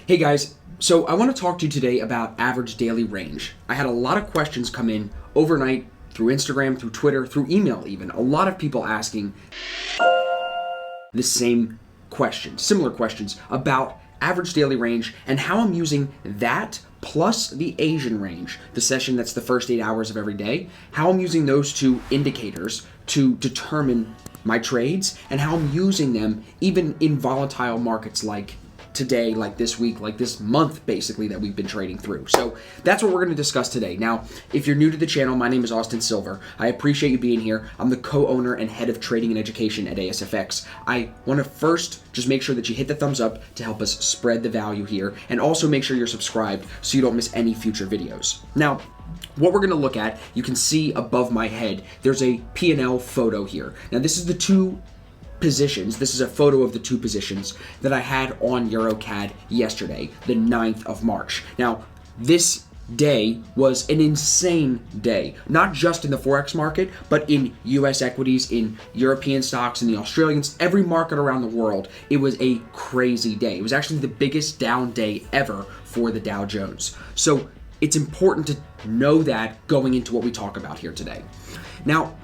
Hey guys, so I want to talk to you today about average daily range. I had a lot of questions come in overnight through Instagram, through Twitter, through email even. A lot of people asking the same questions, similar questions about average daily range and how I'm using that plus the Asian range, the session that's the first 8 hours of every day, how I'm using those two indicators to determine my trades and how I'm using them even in volatile markets like today, like this week, like this month, basically, that we've been trading through. So that's what we're going to discuss today. Now, if you're new to the channel, my name is Austin Silver. I appreciate you being here. I'm the co-owner and head of trading and education at ASFX. I want to first just make sure that you hit the thumbs up to help us spread the value here, and also make sure you're subscribed so you don't miss any future videos. Now, what we're going to look at, you can see above my head, there's a P&L photo here. Now, this is the two positions. This is a photo of the two positions that I had on EuroCAD yesterday, the 9th of March. Now, this day was an insane day, not just in the Forex market, but in US equities, in European stocks, in the Australians, every market around the world. It was a crazy day. It was actually the biggest down day ever for the Dow Jones. So it's important to know that going into what we talk about here today. Now,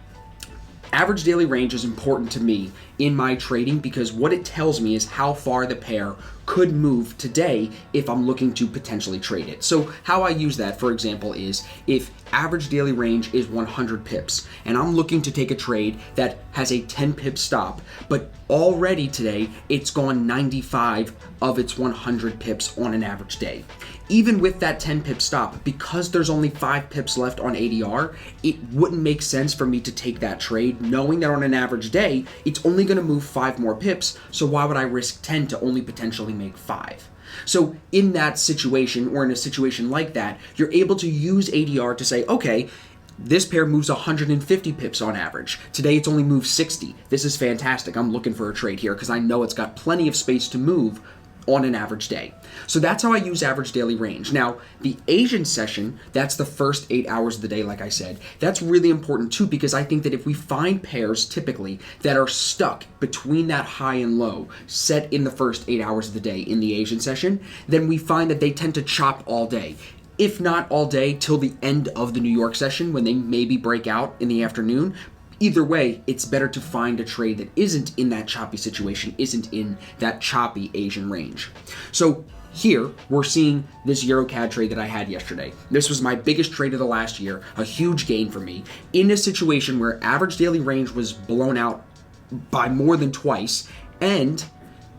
average daily range is important to me in my trading because what it tells me is how far the pair could move today if I'm looking to potentially trade it. So how I use that, for example, is if average daily range is 100 pips and I'm looking to take a trade that has a 10 pip stop, but already today it's gone 95 of its 100 pips on an average day. Even with that 10 pip stop, because there's only 5 pips left on ADR, it wouldn't make sense for me to take that trade knowing that on an average day, it's only going to move 5 more pips, so why would I risk 10 to only potentially make 5? So in that situation, or in a situation like that, you're able to use ADR to say, okay, this pair moves 150 pips on average. Today it's only moved 60. This is fantastic. I'm looking for a trade here because I know it's got plenty of space to move on an average day. So that's how I use average daily range. Now, the Asian session, that's the first 8 hours of the day, like I said. That's really important too, because I think that if we find pairs typically that are stuck between that high and low set in the first 8 hours of the day in the Asian session, then we find that they tend to chop all day. If not all day, till the end of the New York session when they maybe break out in the afternoon. Either way, it's better to find a trade that isn't in that choppy situation, isn't in that choppy Asian range. So here, we're seeing this EuroCAD trade that I had yesterday. This was my biggest trade of the last year, a huge gain for me, in a situation where average daily range was blown out by more than twice, and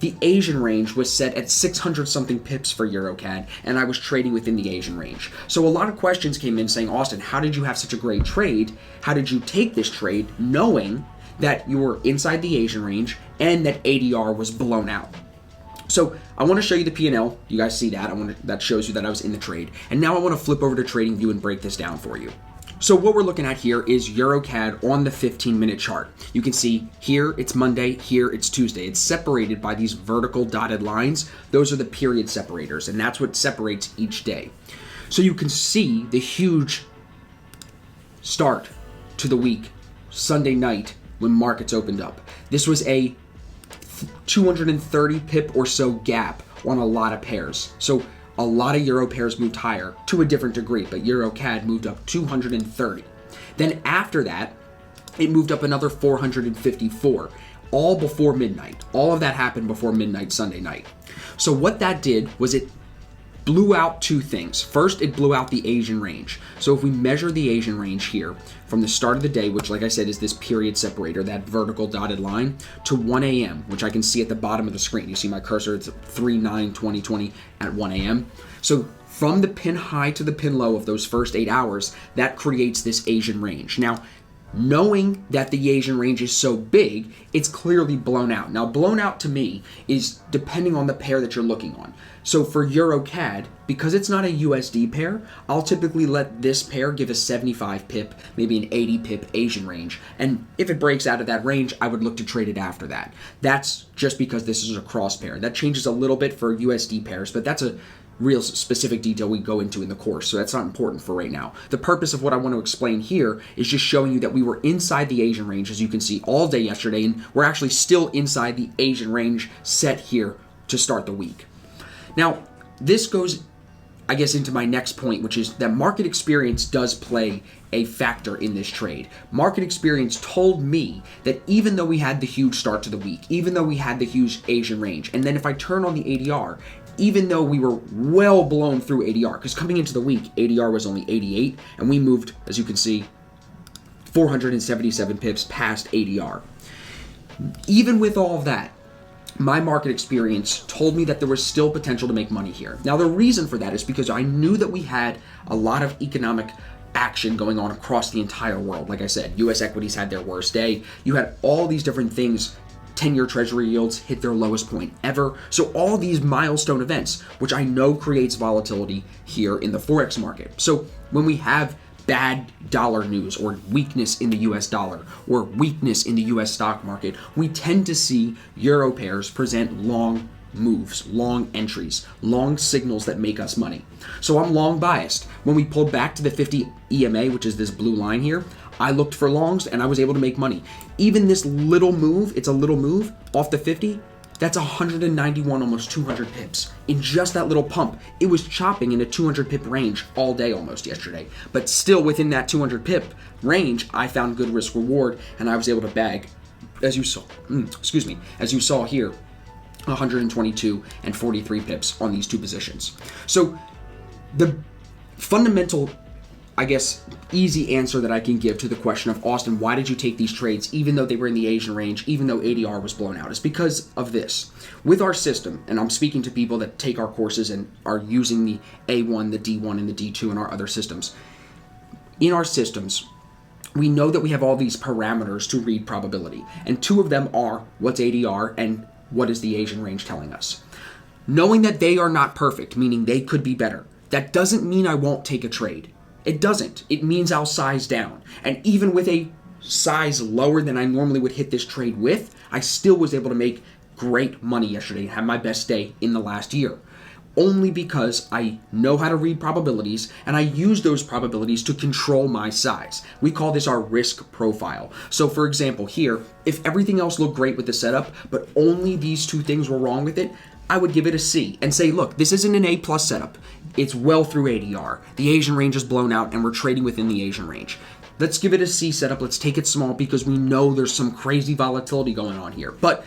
the Asian range was set at 600 something pips for EuroCAD, and I was trading within the Asian range. So a lot of questions came in saying, Austin, how did you have such a great trade? How did you take this trade knowing that you were inside the Asian range and that ADR was blown out? So I want to show you the P&L. You guys see that? That shows you that I was in the trade. And now I want to flip over to TradingView and break this down for you. So what we're looking at here is EuroCAD on the 15-minute chart. You can see here it's Monday, here it's Tuesday. It's separated by these vertical dotted lines. Those are the period separators, and that's what separates each day. So you can see the huge start to the week, Sunday night, when markets opened up. This was a 230 pip or so gap on a lot of pairs. So a lot of Euro pairs moved higher to a different degree, but EuroCAD moved up 230. Then after that, it moved up another 454, all before midnight. All of that happened before midnight Sunday night. So what that did was it blew out two things. First, it blew out the Asian range. So if we measure the Asian range here from the start of the day, which like I said is this period separator, that vertical dotted line, to 1 a.m., which I can see at the bottom of the screen. You see my cursor, it's 3/9/2020 at 1 a.m. So from the pin high to the pin low of those first 8 hours, that creates this Asian range. Now, knowing that the Asian range is so big, it's clearly blown out. Now, blown out to me is depending on the pair that you're looking on. So for EuroCAD, because it's not a USD pair, I'll typically let this pair give a 75 pip, maybe an 80 pip Asian range. And if it breaks out of that range, I would look to trade it after that. That's just because this is a cross pair. That changes a little bit for USD pairs, but that's a real specific detail we go into in the course, so that's not important for right now. The purpose of what I want to explain here is just showing you that we were inside the Asian range, as you can see, all day yesterday, and we're actually still inside the Asian range set here to start the week. Now, this goes, I guess, into my next point, which is that market experience does play a factor in this trade. Market experience told me that even though we had the huge start to the week, even though we had the huge Asian range, and then if I turn on the ADR, even though we were well blown through ADR, because coming into the week, ADR was only 88, and we moved, as you can see, 477 pips past ADR. Even with all of that, my market experience told me that there was still potential to make money here. Now, the reason for that is because I knew that we had a lot of economic action going on across the entire world. Like I said, US equities had their worst day. You had all these different things. 10-year treasury yields hit their lowest point ever. So all these milestone events, which I know creates volatility here in the Forex market. So when we have bad dollar news or weakness in the US dollar or weakness in the US stock market, we tend to see euro pairs present long moves, long entries, long signals that make us money. So I'm long biased. When we pulled back to the 50 EMA, which is this blue line here, I looked for longs and I was able to make money. Even this little move, it's a little move off the 50, that's 191, almost 200 pips. In just that little pump, it was chopping in a 200 pip range all day almost yesterday. But still within that 200 pip range, I found good risk reward and I was able to bag, as you saw here, 122 and 43 pips on these two positions. So the fundamental, I guess, easy answer that I can give to the question of, Austin, why did you take these trades even though they were in the Asian range, even though ADR was blown out, is because of this. With our system, and I'm speaking to people that take our courses and are using the A1, the D1, and the D2 and our other systems. In our systems, we know that we have all these parameters to read probability, and two of them are what's ADR and what is the Asian range telling us. Knowing that they are not perfect, meaning they could be better, that doesn't mean I won't take a trade. It doesn't. It means I'll size down. And even with a size lower than I normally would hit this trade with, I still was able to make great money yesterday and have my best day in the last year. Only because I know how to read probabilities and I use those probabilities to control my size. We call this our risk profile. So for example, here, if everything else looked great with the setup, but only these two things were wrong with it, I would give it a C and say, look, this isn't an A+ setup. It's well through ADR. The Asian range is blown out and we're trading within the Asian range. Let's give it a C setup. Let's take it small because we know there's some crazy volatility going on here. But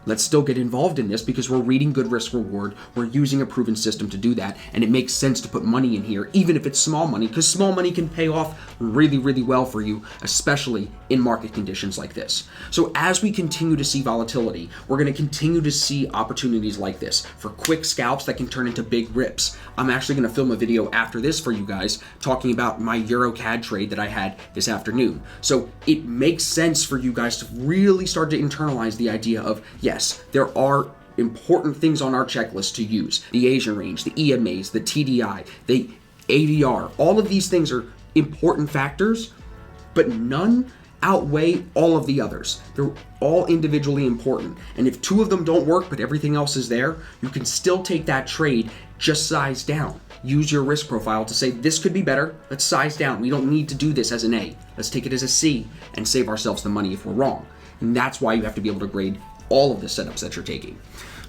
let's still get involved in this because we're reading good risk reward. We're using a proven system to do that. And it makes sense to put money in here, even if it's small money, because small money can pay off really, really well for you, especially in market conditions like this. So as we continue to see volatility, we're going to continue to see opportunities like this for quick scalps that can turn into big rips. I'm actually going to film a video after this for you guys talking about my Euro CAD trade that I had this afternoon. So it makes sense for you guys to really start to internalize the idea of, yes, there are important things on our checklist to use. The Asian range, the EMAs, the TDI, the ADR, all of these things are important factors, but none outweigh all of the others. They're all individually important. And if two of them don't work, but everything else is there, you can still take that trade, just size down. Use your risk profile to say, this could be better. Let's size down. We don't need to do this as an A. Let's take it as a C and save ourselves the money if we're wrong. And that's why you have to be able to grade all of the setups that you're taking.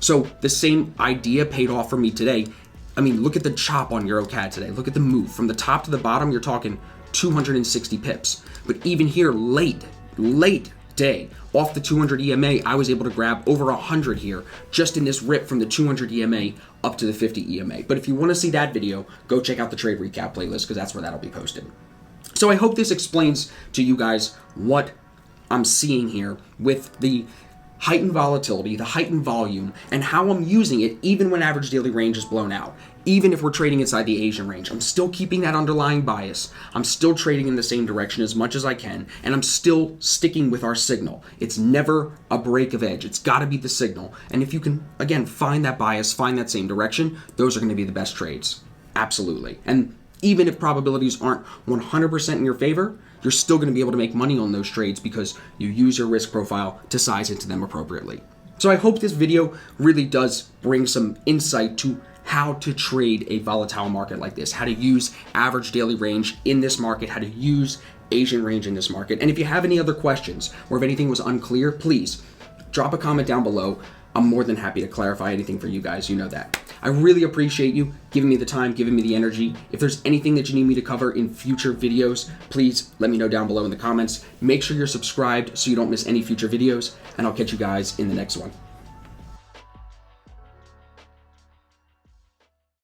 So the same idea paid off for me today. I mean, look at the chop on EuroCAD today. Look at the move. From the top to the bottom, you're talking 260 pips. But even here, late day, off the 200 EMA, I was able to grab over 100 here, just in this rip from the 200 EMA up to the 50 EMA. But if you want to see that video, go check out the trade recap playlist, because that's where that'll be posted. So I hope this explains to you guys what I'm seeing here with the heightened volatility, the heightened volume, and how I'm using it even when average daily range is blown out. Even if we're trading inside the Asian range, I'm still keeping that underlying bias. I'm still trading in the same direction as much as I can, and I'm still sticking with our signal. It's never a break of edge. It's got to be the signal. And if you can, again, find that bias, find that same direction, those are going to be the best trades. Absolutely. And even if probabilities aren't 100% in your favor, you're still going to be able to make money on those trades because you use your risk profile to size into them appropriately. So I hope this video really does bring some insight to how to trade a volatile market like this, how to use average daily range in this market, how to use Asian range in this market. And if you have any other questions or if anything was unclear, please drop a comment down below. I'm more than happy to clarify anything for you guys. You know that. I really appreciate you giving me the time, giving me the energy. If there's anything that you need me to cover in future videos, please let me know down below in the comments. Make sure you're subscribed so you don't miss any future videos, and I'll catch you guys in the next one.